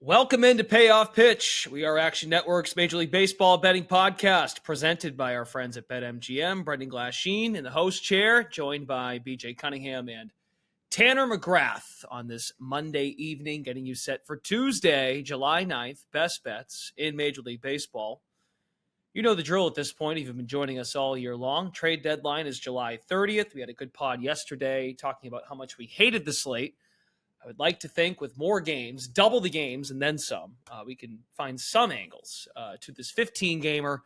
Welcome into Payoff Pitch. We are Action Network's Major League Baseball betting podcast, presented by our friends at BetMGM. Brendan Glasheen in the host chair, joined by BJ Cunningham and Tanner McGrath on this Monday evening, getting you set for Tuesday, July 9th, best bets in Major League Baseball. You know the drill at this point if you've been joining us all year long. Trade deadline is July 30th. We had a good pod yesterday talking about how much we hated the slate. I would like to think with more games, double the games, and then some, we can find some angles to this 15-gamer.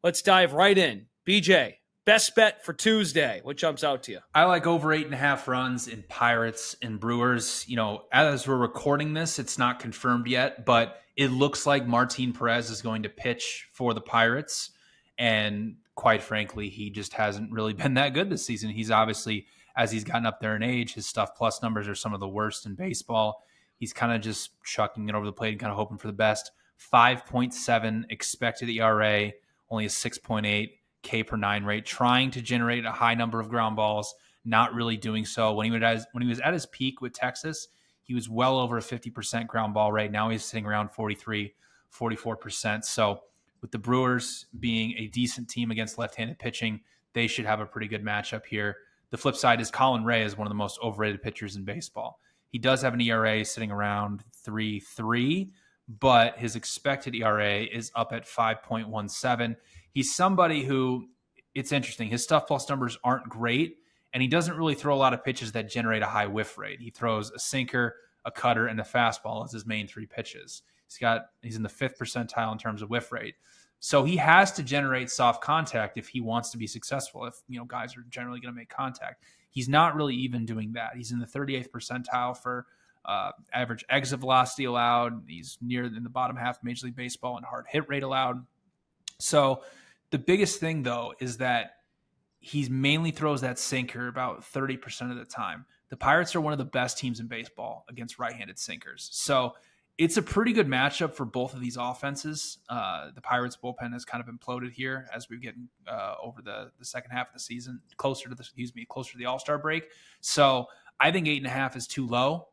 Let's dive right in. BJ, best bet for Tuesday. What jumps out to you? I like over 8.5 runs in Pirates and Brewers. You know, as we're recording this, it's not confirmed yet, but it looks like Martin Perez is going to pitch for the Pirates. And quite frankly, he just hasn't really been that good this season. He's obviously, as he's gotten up there in age, his stuff plus numbers are some of the worst in baseball. He's kind of just chucking it over the plate and kind of hoping for the best. 5.7 expected ERA, only a 6.8 K per 9 rate, trying to generate a high number of ground balls, not really doing so. When he was at his peak with Texas, he was well over a 50% ground ball rate. Now he's sitting around 43, 44%. So with the Brewers being a decent team against left-handed pitching, they should have a pretty good matchup here. The flip side is Colin Ray is one of the most overrated pitchers in baseball. He does have an ERA sitting around 3.3, but his expected ERA is up at 5.17. He's somebody who, it's interesting, his stuff plus numbers aren't great, and he doesn't really throw a lot of pitches that generate a high whiff rate. He throws a sinker, a cutter, and a fastball as his main three pitches. He's in the 5th percentile in terms of whiff rate. So he has to generate soft contact if he wants to be successful, if guys are generally going to make contact. He's not really even doing that. He's in the 38th percentile for average exit velocity allowed. He's near in the bottom half of Major League Baseball in hard hit rate allowed. So the biggest thing, though, is that he mainly throws that sinker about 30% of the time. The Pirates are one of the best teams in baseball against right-handed sinkers. So it's a pretty good matchup for both of these offenses. The Pirates bullpen has kind of imploded here as we get over the second half of the season, closer to the All-Star break. So I think 8.5 is too low.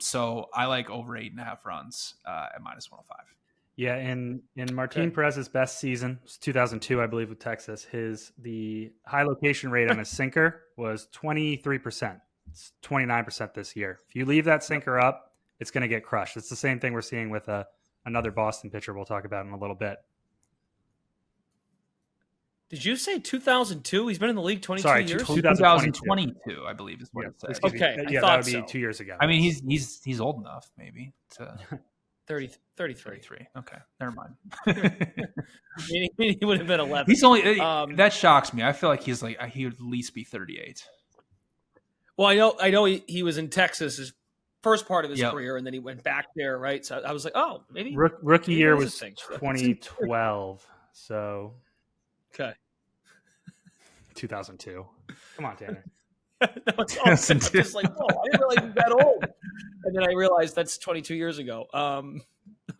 So I like over 8.5 runs at -105. Yeah, in Martin Perez's best season, it was 2002, I believe, with Texas. The high location rate on his sinker was 23%. It's 29% this year. If you leave that sinker up, it's going to get crushed. It's the same thing we're seeing with another Boston pitcher we'll talk about in a little bit. Did you say 2002? He's been in the league 22 years? 2022, I believe is what it says. Okay, yeah, that would be 2 years ago. I mean, he's old enough, maybe. To 33. Okay, never mind. He would have been 11. He's only that shocks me. I feel like he would at least be 38. Well, I know he was in Texas his first part of his career, and then he went back there, right? So I was like, oh, maybe rookie year was 2012. So okay, 2002. Come on, Tanner. No, it's awesome. I'm just like, whoa, I didn't realize he was that old. And then I realized that's 22 years ago.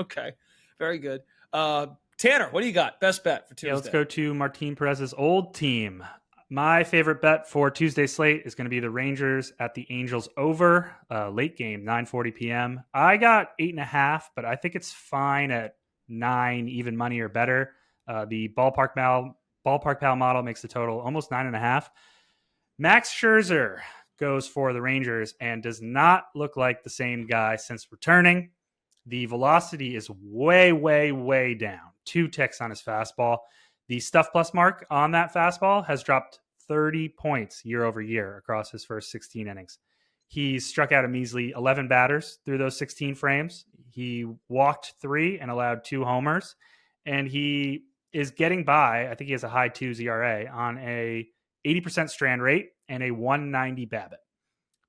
Okay, very good. Tanner, what do you got? Best bet for Tuesday? Yeah, let's go to Martin Perez's old team. My favorite bet for Tuesday slate is going to be the Rangers at the Angels over, late game, 9:40 p.m. I got 8.5, but I think it's fine at 9, even money or better. The Ballpark Pal model makes the total almost 9.5. Max Scherzer goes for the Rangers and does not look like the same guy since returning. The velocity is way, way, way down. 2 ticks on his fastball. The stuff plus mark on that fastball has dropped 30 points year over year across his first 16 innings. He struck out a measly 11 batters through those 16 frames. He walked 3 and allowed 2 homers. And he is getting by, I think he has a high 2s ERA, on a 80% strand rate and a 190 BABIP.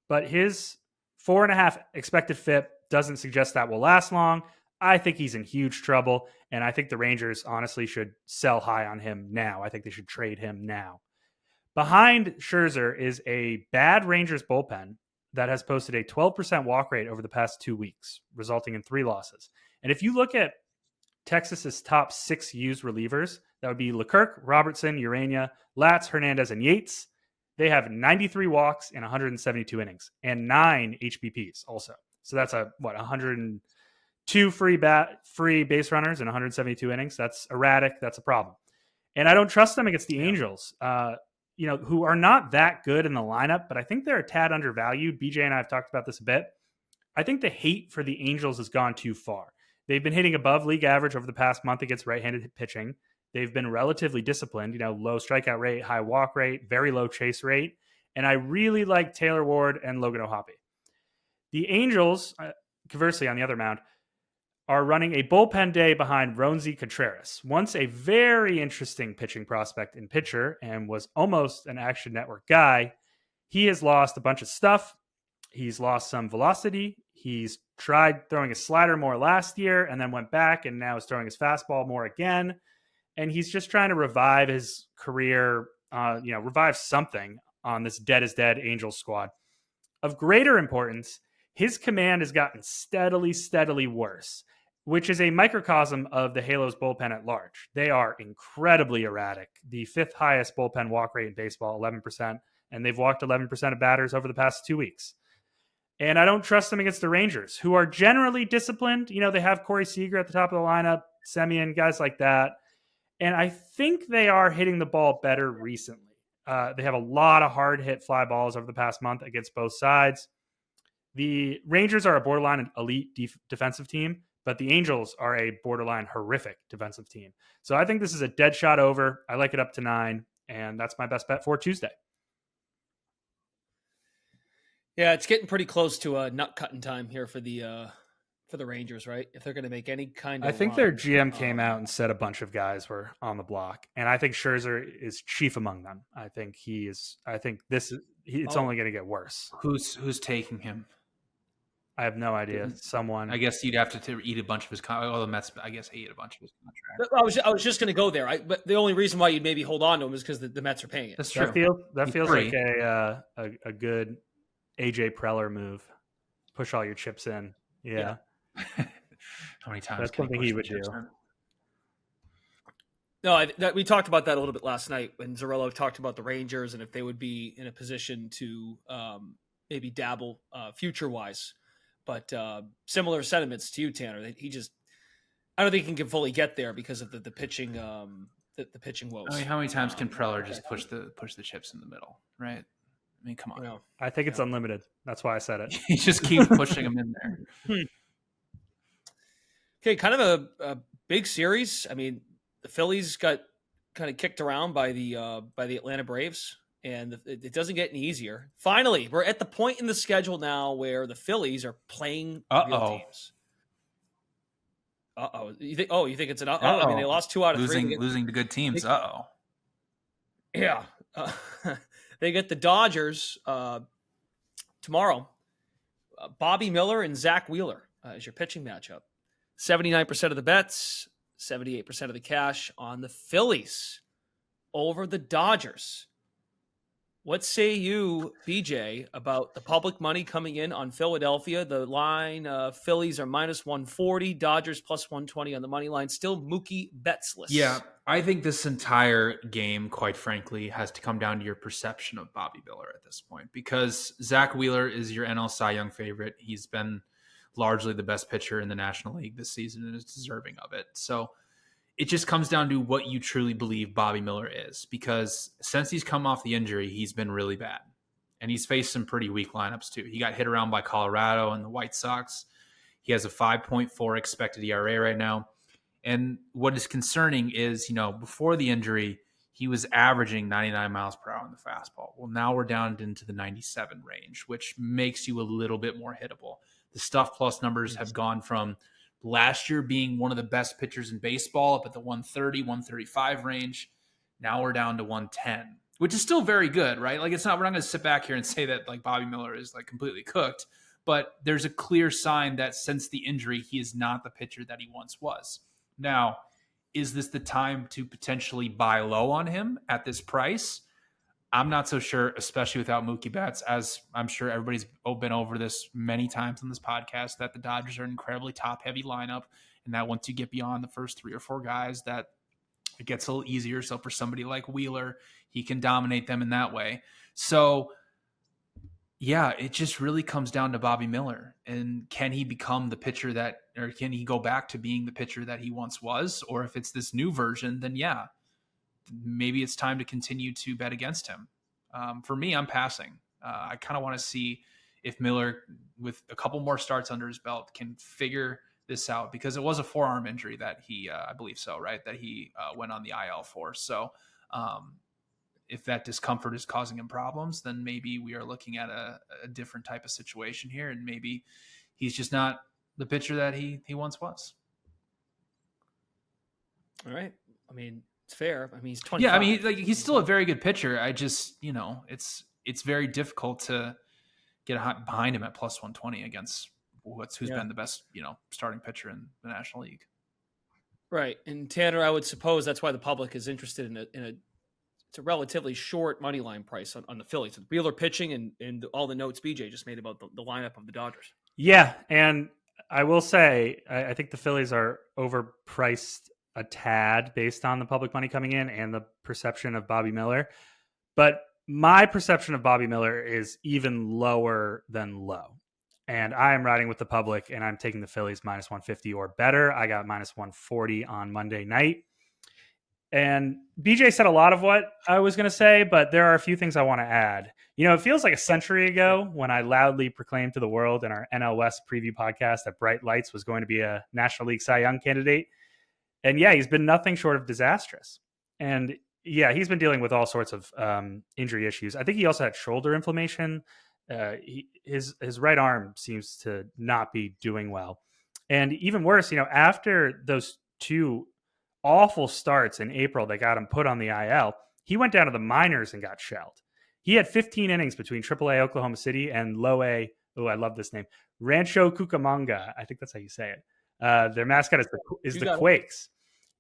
But his 4.5 expected FIP doesn't suggest that will last long. I think he's in huge trouble, and I think the Rangers honestly should sell high on him now. I think they should trade him now. Behind Scherzer is a bad Rangers bullpen that has posted a 12% walk rate over the past 2 weeks, resulting in 3 losses. And if you look at Texas's top 6 used relievers, that would be Leclerc, Robertson, Urania, Latz, Hernandez, and Yates. They have 93 walks in 172 innings and 9 HBPs also. So that's 110 2 free base runners in 172 innings. That's erratic. That's a problem. And I don't trust them against the Angels, who are not that good in the lineup, but I think they're a tad undervalued. BJ and I have talked about this a bit. I think the hate for the Angels has gone too far. They've been hitting above league average over the past month against right-handed pitching. They've been relatively disciplined, low strikeout rate, high walk rate, very low chase rate. And I really like Taylor Ward and Logan O'Hoppe. The Angels, conversely on the other mound, are running a bullpen day behind Roansy Contreras, once a very interesting pitching prospect and pitcher and was almost an Action Network guy. He has lost a bunch of stuff. He's lost some velocity. He's tried throwing a slider more last year and then went back and now is throwing his fastball more again. And he's just trying to revive his career, revive something on this dead is dead Angels squad. Of greater importance, his command has gotten steadily worse, which is a microcosm of the Halos bullpen at large. They are incredibly erratic. The 5th highest bullpen walk rate in baseball, 11%, and they've walked 11% of batters over the past 2 weeks. And I don't trust them against the Rangers, who are generally disciplined. They have Corey Seager at the top of the lineup, Semien, guys like that. And I think they are hitting the ball better recently. They have a lot of hard hit fly balls over the past month against both sides. The Rangers are a borderline elite defensive team, but the Angels are a borderline horrific defensive team. So I think this is a dead shot over. I like it up to 9, and that's my best bet for Tuesday. Yeah, it's getting pretty close to nut cutting time here for the Rangers, right? If they're going to make any kind of I think their GM came out and said a bunch of guys were on the block, and I think Scherzer is chief among them. I think he is. I think it's only going to get worse. Who's taking him? I have no idea. Someone. I guess you'd have to eat a bunch of his. The Mets. I guess ate a bunch of his contract. I was just going to go there. But the only reason why you'd maybe hold on to him is because the Mets are paying it. That's true. That feels like a good AJ Preller move. Push all your chips in. Yeah. How many times? That's something he would do. No, we talked about that a little bit last night when Zarello talked about the Rangers and if they would be in a position to maybe dabble future-wise. But similar sentiments to you, Tanner. I don't think he can fully get there because of the pitching, the pitching woes. I mean, how many times can Preller just push the chips in the middle, right? I mean, come on. I think it's unlimited. That's why I said it. He just keeps pushing them in there. Okay, kind of a big series. I mean, the Phillies got kind of kicked around by the Atlanta Braves, and it doesn't get any easier. Finally, we're at the point in the schedule now where the Phillies are playing real teams. You think it's an uh-oh? I mean, they lost 2 out of 3. Losing to good teams. Yeah. They get the Dodgers tomorrow. Bobby Miller and Zach Wheeler is your pitching matchup. 79% of the bets, 78% of the cash on the Phillies over the Dodgers. What say you, BJ, about the public money coming in on Philadelphia? The line, Phillies are minus 140, Dodgers plus 120 on the money line. Still Mookie Betts-less. Yeah, I think this entire game, quite frankly, has to come down to your perception of Bobby Miller at this point, because Zach Wheeler is your NL Cy Young favorite. He's been largely the best pitcher in the National League this season and is deserving of it. So it just comes down to what you truly believe Bobby Miller is, because since he's come off the injury, he's been really bad. And he's faced some pretty weak lineups too. He got hit around by Colorado and the White Sox. He has a 5.4 expected ERA right now. And what is concerning is, before the injury, he was averaging 99 miles per hour on the fastball. Well, now we're down into the 97 range, which makes you a little bit more hittable. The stuff plus numbers have gone from last year being one of the best pitchers in baseball up at the 130, 135 range. Now we're down to 110, which is still very good, right? Like, we're not going to sit back here and say that like Bobby Miller is like completely cooked, but there's a clear sign that since the injury, he is not the pitcher that he once was. Now, is this the time to potentially buy low on him at this price? I'm not so sure, especially without Mookie Betts, as I'm sure everybody's been over this many times on this podcast, that the Dodgers are an incredibly top-heavy lineup, and that once you get beyond the first 3 or 4 guys, that it gets a little easier. So for somebody like Wheeler, he can dominate them in that way. So Yeah, it just really comes down to Bobby Miller. And can he become the pitcher or can he go back to being the pitcher that he once was? Or if it's this new version, then yeah, maybe it's time to continue to bet against him. For me, I'm passing. I kind of want to see if Miller, with a couple more starts under his belt, can figure this out, because it was a forearm injury that he, I believe so, right? That he went on the IL for. So if that discomfort is causing him problems, then maybe we are looking at a different type of situation here. And maybe he's just not the pitcher that he once was. All right. I mean, it's fair. I mean, he's 25. Yeah, I mean, he's still a very good pitcher. I just, it's very difficult to get behind him at plus 120 against who's been the best, starting pitcher in the National League. Right. And Tanner, I would suppose that's why the public is interested in it's a relatively short money line price on the Phillies. The Wheeler pitching and all the notes BJ just made about the lineup of the Dodgers. Yeah, and I will say I think the Phillies are overpriced a tad based on the public money coming in and the perception of Bobby Miller. But my perception of Bobby Miller is even lower than low. And I am riding with the public, and I'm taking the Phillies minus 150 or better. I got minus 140 on Monday night. And BJ said a lot of what I was going to say, but there are a few things I want to add. It feels like a century ago when I loudly proclaimed to the world in our NL West preview podcast that Bright Lights was going to be a National League Cy Young candidate. And yeah, he's been nothing short of disastrous. And yeah, he's been dealing with all sorts of injury issues. I think he also had shoulder inflammation. His right arm seems to not be doing well. And even worse, after those two awful starts in April that got him put on the IL, he went down to the minors and got shelled. He had 15 innings between AAA Oklahoma City and Low A. Oh, I love this name. Rancho Cucamonga. I think that's how you say it. Their mascot is the Quakes.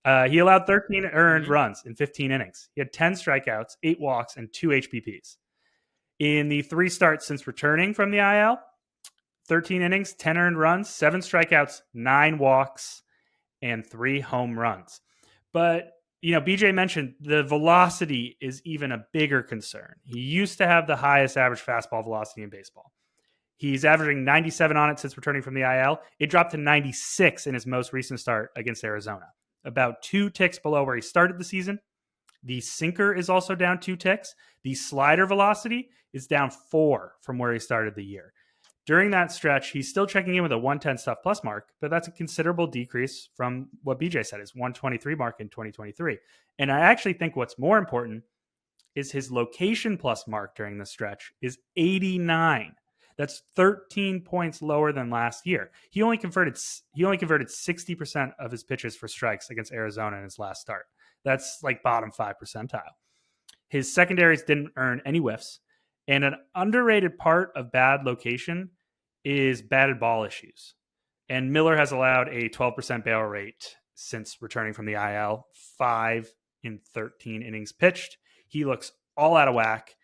He allowed 13 earned runs in 15 innings. He had 10 strikeouts, 8 walks, and 2 HBPs. In the 3 starts since returning from the IL, 13 innings, 10 earned runs, 7 strikeouts, 9 walks, and 3 home runs. But, BJ mentioned the velocity is even a bigger concern. He used to have the highest average fastball velocity in baseball. He's averaging 97 on it since returning from the IL. It dropped to 96 in his most recent start against Arizona, about 2 ticks below where he started the season. The sinker is also down 2 ticks. The slider velocity is down 4 from where he started the year. During that stretch, he's still checking in with a 110 stuff plus mark, but that's a considerable decrease from what BJ said, his 123 mark in 2023. And I actually think what's more important is his location plus mark during the stretch is 89. That's 13 points lower than last year. He only converted 60% of his pitches for strikes against Arizona in his last start. That's like bottom 5 percentile. His secondaries didn't earn any whiffs. And an underrated part of bad location is batted ball issues. And Miller has allowed a 12% barrel rate since returning from the IL, 5 in 13 innings pitched. He looks all out of whack,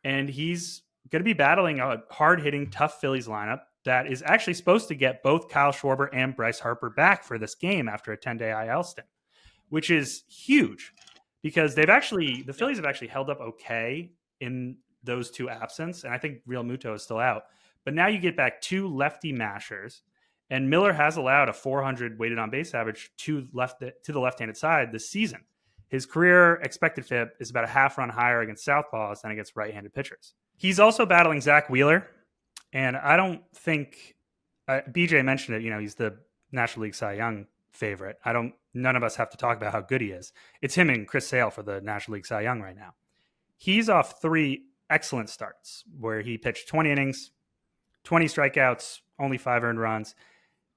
and he's going to be battling a hard-hitting, tough Phillies lineup that is actually supposed to get both Kyle Schwarber and Bryce Harper back for this game after a 10-day IL stint, which is huge because the Phillies have actually held up okay in those 2 absence, and I think Real Muto is still out. But now you get back 2 lefty mashers, and Miller has allowed a 400 weighted on base average to the left-handed side this season. His career expected FIP is about a half run higher against southpaws than against right-handed pitchers. He's also battling Zach Wheeler, and I don't think BJ mentioned it. He's the National League Cy Young favorite. None of us have to talk about how good he is. It's him and Chris Sale for the National League Cy Young right now. He's off 3 excellent starts where he pitched 20 innings, 20 strikeouts, only 5 earned runs.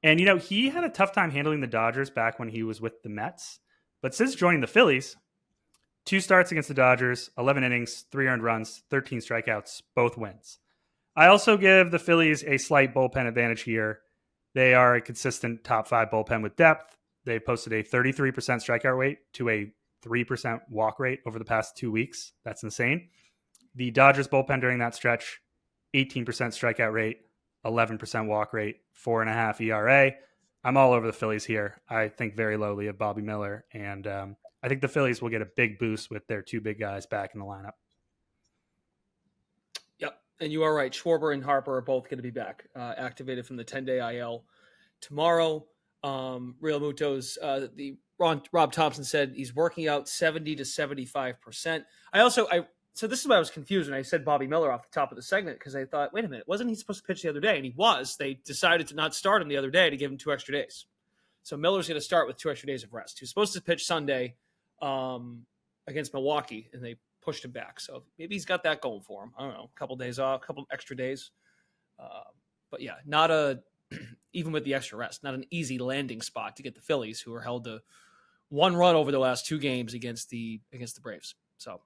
And, he had a tough time handling the Dodgers back when he was with the Mets. But since joining the Phillies, 2 starts against the Dodgers, 11 innings, 3 earned runs, 13 strikeouts, both wins. I also give the Phillies a slight bullpen advantage here. They are a consistent top 5 bullpen with depth. They posted a 33% strikeout rate to a 3% walk rate over the past 2 weeks. That's insane. The Dodgers bullpen during that stretch, 18% strikeout rate, 11% walk rate, 4.5 ERA. I'm all over the Phillies here. I think very lowly of Bobby Miller, and I think the Phillies will get a big boost with their 2 big guys back in the lineup. Yep. And you are right. Schwarber and Harper are both going to be back, activated from the 10-day IL tomorrow. Real Muto's Rob Thompson said he's working out 70 to 75%. So this is why I was confused when I said Bobby Miller off the top of the segment, because I thought, wait a minute, wasn't he supposed to pitch the other day? And he was. They decided to not start him the other day to give him 2 extra days. So Miller's going to start with 2 extra days of rest. He was supposed to pitch Sunday against Milwaukee, and they pushed him back. So maybe he's got that going for him. I don't know, a couple days off, a couple extra days. But yeah, even with the extra rest, not an easy landing spot to get the Phillies, who are held to 1 run over the last 2 games against the Braves. So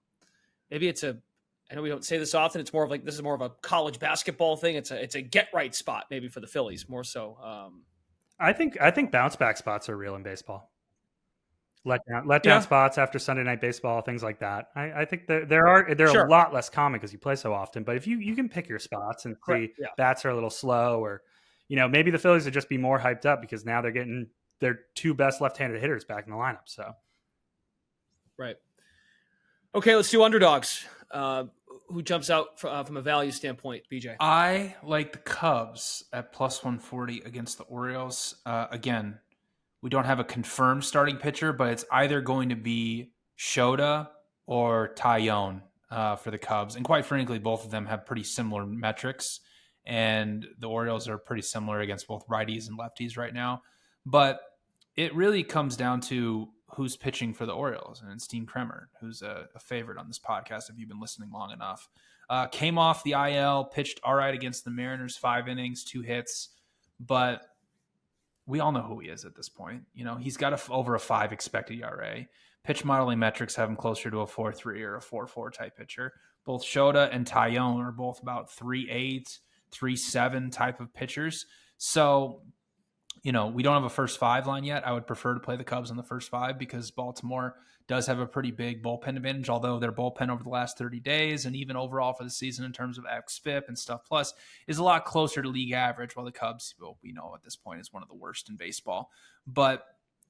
maybe I know we don't say this often. It's more of like, this is more of a college basketball thing. It's a get right spot maybe for the Phillies more so. I think bounce back spots are real in baseball. Let down spots after Sunday Night Baseball, things like that. I think they're sure. A lot less common because you play so often. But if you can pick your spots and see bats are a little slow, or maybe the Phillies would just be more hyped up because now they're getting their 2 best left-handed hitters back in the lineup. So, right. Okay, let's do underdogs. Who jumps out from a value standpoint, BJ? I like the Cubs at plus 140 against the Orioles. Again, we don't have a confirmed starting pitcher, but it's either going to be Shota or Tyone for the Cubs. And quite frankly, both of them have pretty similar metrics. And the Orioles are pretty similar against both righties and lefties right now. But it really comes down to who's pitching for the Orioles, and it's Dean Kremer, who's a favorite on this podcast if you've been listening long enough. Came off the IL, pitched all right against the Mariners, 5 innings, 2 hits, but we all know who he is at this point. He's got over a 5 expected ERA. Pitch modeling metrics have him closer to a 4.3 or a 4.4 type pitcher. Both Shota and Tyone are both about 3.8, 3.7 type of pitchers. So, we don't have a first 5 line yet. I would prefer to play the Cubs on the first 5 because Baltimore does have a pretty big bullpen advantage, although their bullpen over the last 30 days and even overall for the season in terms of xFIP and stuff plus is a lot closer to league average, while the Cubs, we know at this point, is one of the worst in baseball. But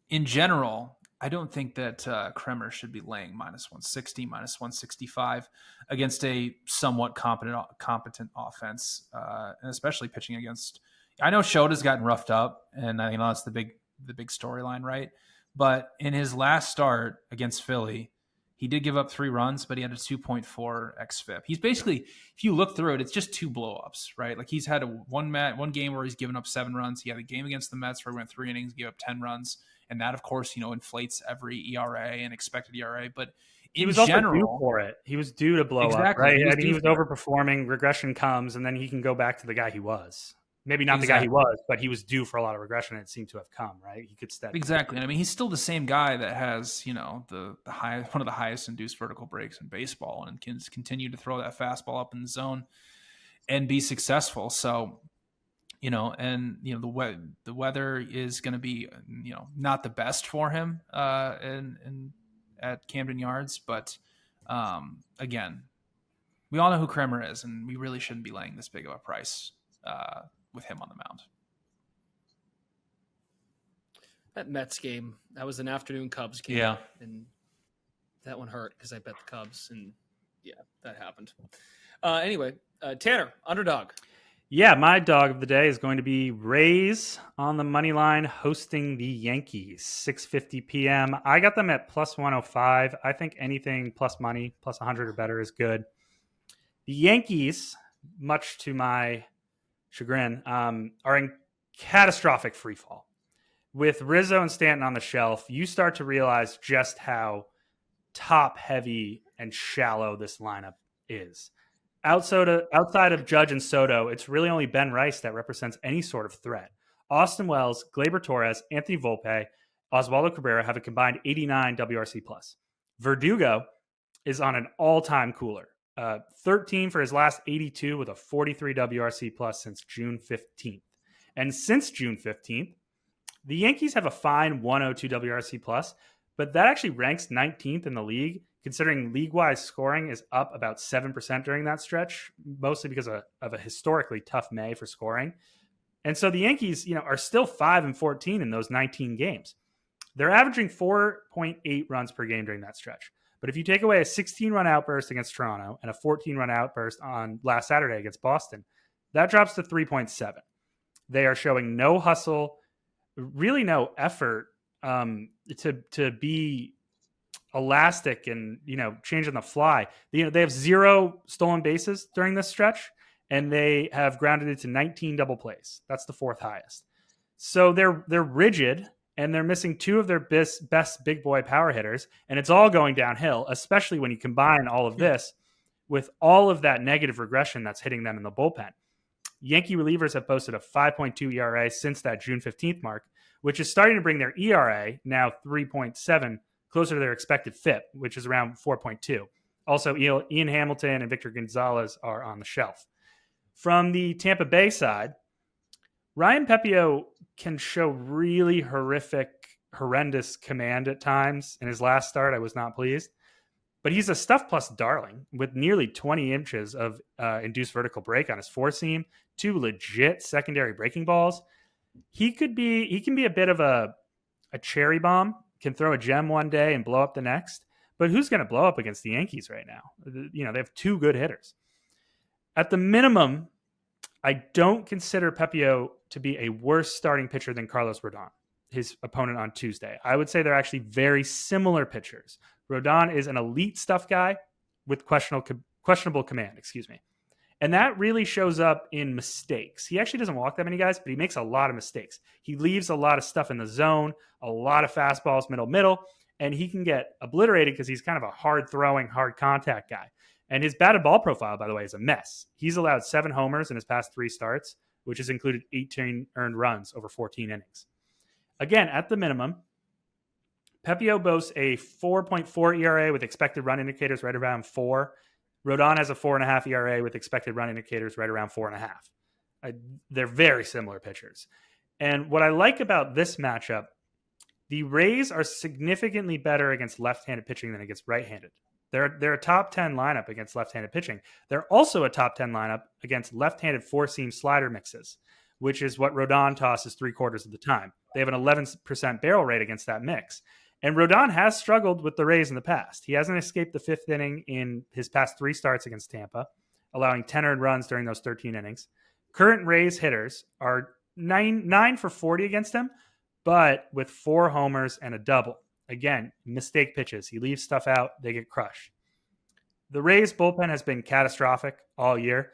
in general, I don't think that Kremer should be laying minus 160, minus 165 against a somewhat competent offense, and especially pitching against. I know Shota's gotten roughed up, and I that's the big storyline, right? But in his last start against Philly, he did give up 3 runs, but he had a 2.4 xFIP. He's basically, if you look through it, it's just 2 blowups, right? Like he's had one game where he's given up 7 runs. He had a game against the Mets where he went 3 innings, gave up 10 runs, and that, of course, inflates every ERA and expected ERA. But he was also due for it. He was due to blow up, right? He was overperforming. Regression comes, and then he can go back to the guy he was. Maybe not the guy he was, but he was due for a lot of regression. And it seemed to have come, right? He could step exactly. I mean, he's still the same guy that has, the high, one of the highest induced vertical breaks in baseball, and can continue to throw that fastball up in the zone and be successful. So, the weather is going to be, not the best for him at Camden Yards, but again, we all know who Kremer is, and we really shouldn't be laying this big of a price with him on the mound. That Mets game, that was an afternoon Cubs game. Yeah. And that one hurt because I bet the Cubs, and yeah, that happened. Anyway, Tanner, underdog. Yeah, my dog of the day is going to be Rays on the money line hosting the Yankees, 6:50 p.m. I got them at plus 105. I think anything plus money, plus 100 or better is good. The Yankees, much to my chagrin, are in catastrophic freefall. With Rizzo and Stanton on the shelf, you start to realize just how top-heavy and shallow this lineup is. Outside of Judge and Soto, it's really only Ben Rice that represents any sort of threat. Austin Wells, Gleyber Torres, Anthony Volpe, Oswaldo Cabrera have a combined 89 WRC+. Verdugo is on an all-time cooler. 13 for his last 82 with a 43 WRC+ since June 15th. And since June 15th, the Yankees have a fine 102 WRC+, but that actually ranks 19th in the league, considering league-wise scoring is up about 7% during that stretch, mostly because of a historically tough May for scoring. And so the Yankees, are still 5-14 in those 19 games. They're averaging 4.8 runs per game during that stretch. But if you take away a 16-run outburst against Toronto and a 14-run outburst on last Saturday against Boston, that drops to 3.7. They are showing no hustle, really no effort to be elastic and change on the fly. They have 0 stolen bases during this stretch, and they have grounded it to 19 double plays. That's the 4th highest. So they're rigid, and they're missing 2 of their best big boy power hitters, and it's all going downhill, especially when you combine all of this with all of that negative regression that's hitting them in the bullpen. Yankee relievers have posted a 5.2 ERA since that June 15th mark, which is starting to bring their ERA, now 3.7, closer to their expected FIP, which is around 4.2. Also, Ian Hamilton and Victor Gonzalez are on the shelf. From the Tampa Bay side, Ryan Pepiot can show really horrendous command at times. In his last start, I was not pleased. But he's a stuff plus darling with nearly 20 inches of induced vertical break on his four seam, 2 legit secondary breaking balls. He can be a bit of a cherry bomb, can throw a gem one day and blow up the next. But who's going to blow up against the Yankees right now? They have 2 good hitters. At the minimum, I don't consider Pepiot to be a worse starting pitcher than Carlos Rodon, his opponent on Tuesday. I would say they're actually very similar pitchers. Rodon is an elite stuff guy with questionable command, And that really shows up in mistakes. He actually doesn't walk that many guys, but he makes a lot of mistakes. He leaves a lot of stuff in the zone, a lot of fastballs, middle, and he can get obliterated because he's kind of a hard-throwing, hard-contact guy. And his batted ball profile, by the way, is a mess. He's allowed 7 homers in his past 3 starts, which has included 18 earned runs over 14 innings. Again, at the minimum, Pepiot boasts a 4.4 ERA with expected run indicators right around 4. Rodon has a 4.5 ERA with expected run indicators right around 4.5. They're very similar pitchers. And what I like about this matchup, the Rays are significantly better against left-handed pitching than against right-handed. They're a top 10 lineup against left-handed pitching. They're also a top 10 lineup against left-handed four-seam slider mixes, which is what Rodon tosses 3/4 of the time. They have an 11% barrel rate against that mix. And Rodon has struggled with the Rays in the past. He hasn't escaped the 5th inning in his past 3 starts against Tampa, allowing 10 earned runs during those 13 innings. Current Rays hitters are 9 for 40 against him, but with 4 homers and a double. Again, mistake pitches. He leaves stuff out. They get crushed. The Rays bullpen has been catastrophic all year,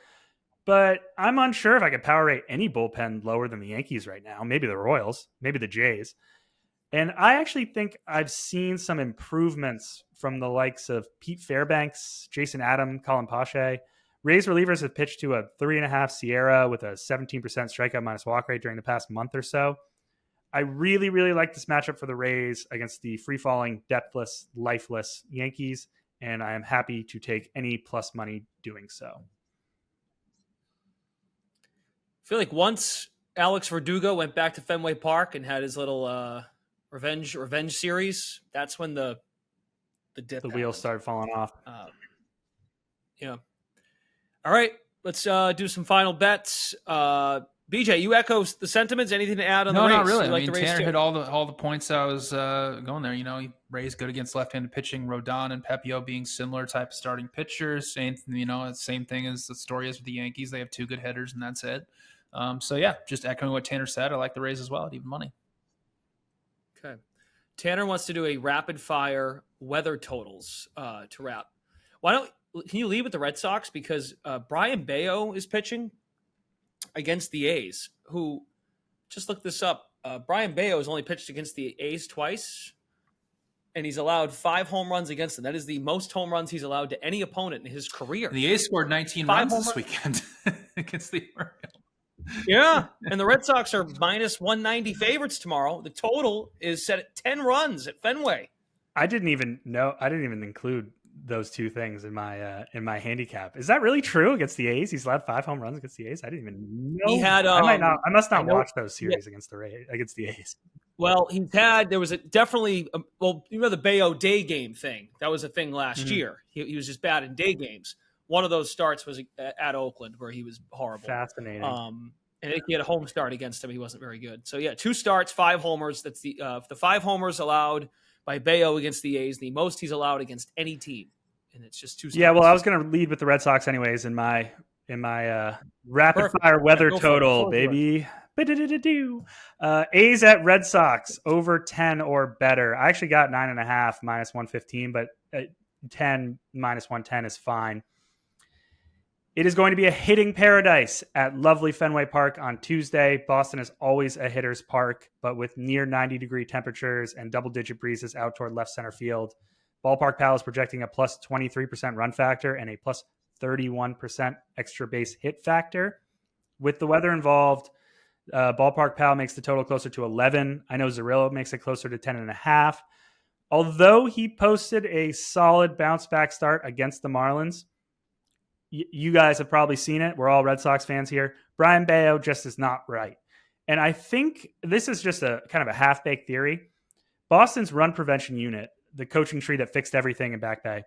but I'm unsure if I could power rate any bullpen lower than the Yankees right now. Maybe the Royals, maybe the Jays. And I actually think I've seen some improvements from the likes of Pete Fairbanks, Jason Adam, Colin Pache. Rays relievers have pitched to a 3.5 Sierra with a 17% strikeout minus walk rate during the past month or so. I really, really like this matchup for the Rays against the free-falling, depthless, lifeless Yankees, and I am happy to take any plus money doing so. I feel like once Alex Verdugo went back to Fenway Park and had his little revenge series, that's when the wheels started falling off. Yeah. All right, let's do some final bets. BJ, you echo the sentiments. Anything to add on the Rays? No, not really. I mean, Tanner hit all the points I was going there. Rays good against left-handed pitching. Rodon and Pepiot being similar type of starting pitchers. Same thing as the story is with the Yankees. They have 2 good hitters, and that's it. So yeah, just echoing what Tanner said. I like the Rays as well at even money. Okay. Tanner wants to do a rapid-fire weather totals to wrap. Can you lead with the Red Sox? Because Brian Bayo is pitching against the A's, who, just look this up, Brian Bayo has only pitched against the A's twice, and he's allowed 5 home runs against them. That is the most home runs he's allowed to any opponent in his career. And the A's scored 19 runs this weekend against the Orioles. Yeah, and the Red Sox are minus 190 favorites tomorrow. The total is set at 10 runs at Fenway. I didn't even include those 2 things in my handicap. Is that really true against the A's? He's allowed 5 home runs against the A's. I didn't even know. He had. I must not watch those series against the A's. Well, there was the Bayo day game thing. That was a thing last year. He was just bad in day games. One of those starts was at Oakland where he was horrible. Fascinating. And I think he had a home start against him. He wasn't very good. So yeah, 2 starts, 5 homers. That's the 5 homers allowed by Bayo against the A's, the most he's allowed against any team. And it's just 2 starts. Yeah, well, I was going to lead with the Red Sox anyways in my rapid fire weather total, baby. A's at Red Sox over 10 or better. I actually got 9.5 minus 115, but 10 minus 110 is fine. It is going to be a hitting paradise at lovely Fenway Park on Tuesday. Boston is always a hitter's park, but with near 90-degree temperatures and double-digit breezes out toward left center field. Ballpark Pal is projecting a plus 23% run factor and a plus 31% extra base hit factor. With the weather involved, Ballpark Pal makes the total closer to 11. I know Zerillo makes it closer to 10.5. Although he posted a solid bounce back start against the Marlins, you guys have probably seen it. We're all Red Sox fans here. Brian Bayo just is not right. And I think this is just a kind of a half-baked theory. Boston's run prevention unit, the coaching tree that fixed everything in Back Bay,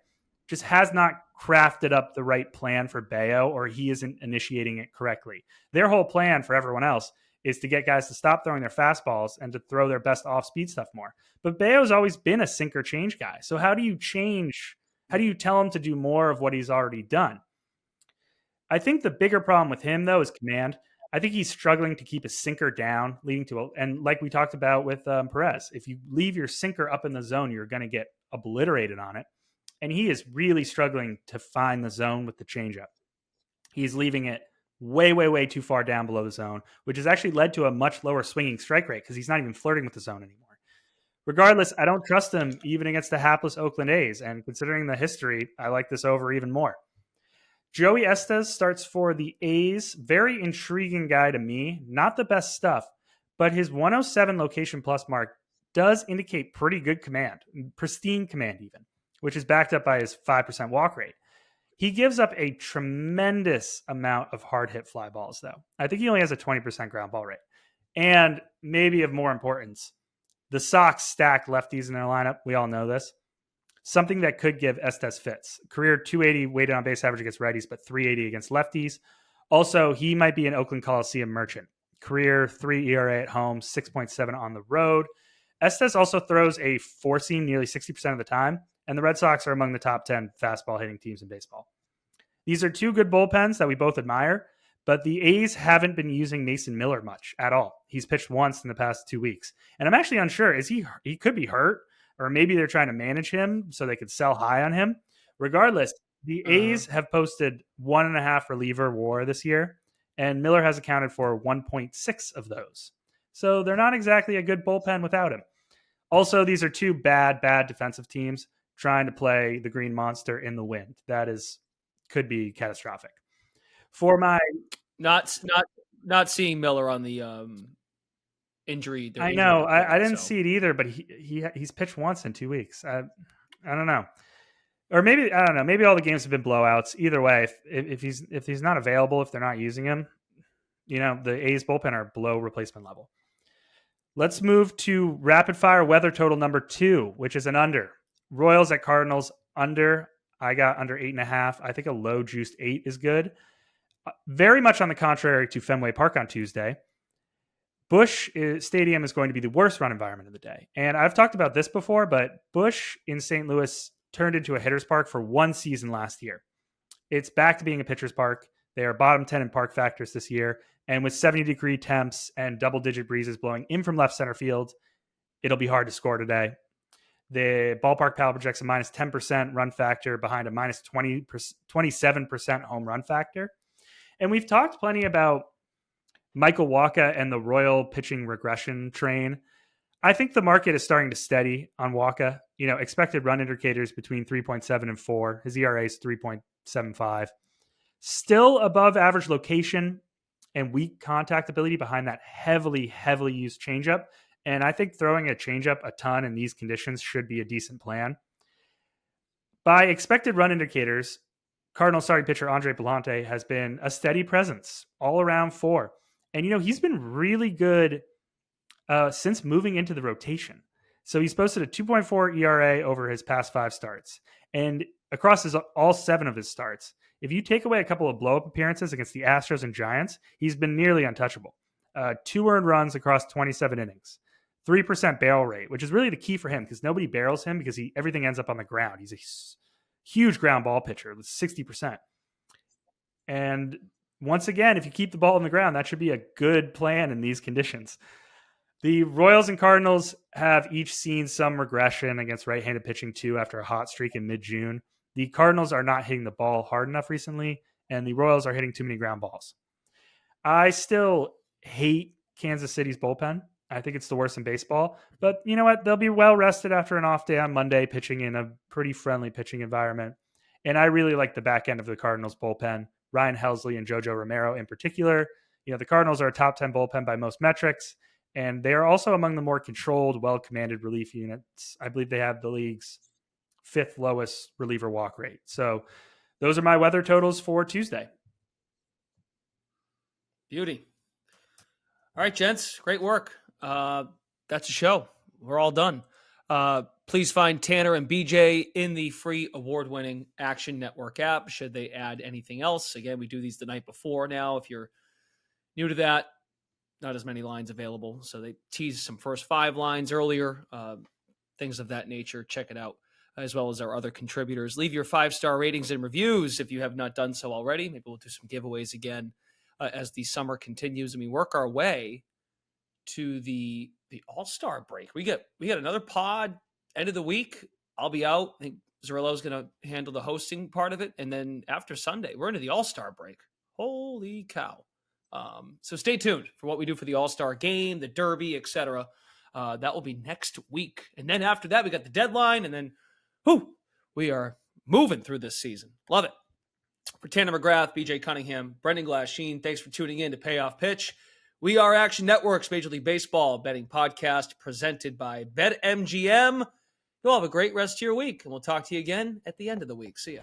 just has not crafted up the right plan for Bayo, or he isn't initiating it correctly. Their whole plan for everyone else is to get guys to stop throwing their fastballs and to throw their best off-speed stuff more. But Bayo's always been a sinker change guy. So how do you tell him to do more of what he's already done? I think the bigger problem with him, though, is command. I think he's struggling to keep his sinker down, and like we talked about with Perez, if you leave your sinker up in the zone, you're going to get obliterated on it. And he is really struggling to find the zone with the changeup. He's leaving it way, way, way too far down below the zone, which has actually led to a much lower swinging strike rate because he's not even flirting with the zone anymore. Regardless, I don't trust him even against the hapless Oakland A's. And considering the history, I like this over even more. Joey Estes starts for the A's. Very intriguing guy to me. Not the best stuff, but his 107 location plus mark does indicate pretty good command, pristine command even, which is backed up by his 5% walk rate. He gives up a tremendous amount of hard hit fly balls, though. I think he only has a 20% ground ball rate. And maybe of more importance, the Sox stack lefties in their lineup. We all know this. Something that could give Estes fits. Career 280 weighted on base average against righties, but 380 against lefties. Also, he might be an Oakland Coliseum merchant. Career 3 ERA at home, 6.7 on the road. Estes also throws a four seam nearly 60% of the time, and the Red Sox are among the top 10 fastball hitting teams in baseball. These are two good bullpens that we both admire, but the A's haven't been using Mason Miller much at all. He's pitched once in the past 2 weeks, and I'm actually unsure. He could be hurt, or maybe they're trying to manage him so they could sell high on him. Regardless, the A's have posted 1.5 reliever WAR this year, and Miller has accounted for 1.6 of those. So they're not exactly a good bullpen without him. Also, these are two bad defensive teams trying to play the Green Monster in the wind. Could be catastrophic. For my not seeing Miller on the injury. I know. I didn't see it either, but he's pitched once in 2 weeks. I don't know. Or maybe, I don't know. Maybe all the games have been blowouts. Either way, if he's not available, if they're not using him, the A's bullpen are below replacement level. Let's move to rapid fire weather total number 2, which is an under. Royals at Cardinals under. I got under 8.5. I think a low juiced 8 is good. Very much on the contrary to Fenway Park on Tuesday. Busch Stadium is going to be the worst run environment of the day. And I've talked about this before, but Busch in St. Louis turned into a hitter's park for one season last year. It's back to being a pitcher's park. They are bottom 10 in park factors this year. And with 70-degree temps and double-digit breezes blowing in from left center field, it'll be hard to score today. The Ballpark Pal projects a minus 10% run factor behind a minus 27% home run factor. And we've talked plenty about Michael Wacha and the Royal pitching regression train. I think the market is starting to steady on Wacha. Expected run indicators between 3.7 and 4. His ERA is 3.75. Still above average location and weak contact ability behind that heavily used changeup. And I think throwing a changeup a ton in these conditions should be a decent plan. By expected run indicators, Cardinals starting pitcher Andre Bellante has been a steady presence all around 4. And, he's been really good since moving into the rotation. So he's posted a 2.4 ERA over his past 5 starts. And across all 7 of his starts, if you take away a couple of blow-up appearances against the Astros and Giants, he's been nearly untouchable. 2 earned runs across 27 innings. 3% barrel rate, which is really the key for him because nobody barrels him because everything ends up on the ground. He's a huge ground ball pitcher with 60%. And once again, if you keep the ball on the ground, that should be a good plan in these conditions. The Royals and Cardinals have each seen some regression against right-handed pitching too after a hot streak in mid-June. The Cardinals are not hitting the ball hard enough recently, and the Royals are hitting too many ground balls. I still hate Kansas City's bullpen. I think it's the worst in baseball. But you know what? They'll be well rested after an off day on Monday, pitching in a pretty friendly pitching environment. And I really like the back end of the Cardinals bullpen, Ryan Helsley and JoJo Romero in particular. The Cardinals are a top 10 bullpen by most metrics, and they are also among the more controlled, well-commanded relief units. I believe they have the league's 5th lowest reliever walk rate. So those are my weather totals for Tuesday. Beauty. All right, gents, great work. That's a show. We're all done. Please find Tanner and BJ in the free award-winning Action Network app should they add anything else. Again, we do these the night before now. If you're new to that, not as many lines available. So they tease some first 5 lines earlier, things of that nature. Check it out, as well as our other contributors. Leave your 5-star ratings and reviews if you have not done so already. Maybe we'll do some giveaways again as the summer continues and we work our way to the All-Star break. We get another pod end of the week. I'll be out. I think Zerillo's going to handle the hosting part of it. And then after Sunday, we're into the All-Star break. Holy cow. So stay tuned for what we do for the All-Star game, the Derby, etc. That will be next week. And then after that, we got the deadline. And then, we are moving through this season. Love it. For Tanner McGrath, BJ Cunningham, Brendan Glasheen, thanks for tuning in to Payoff Pitch. We are Action Network's Major League Baseball betting podcast presented by BetMGM. You'll have a great rest of your week, and we'll talk to you again at the end of the week. See ya.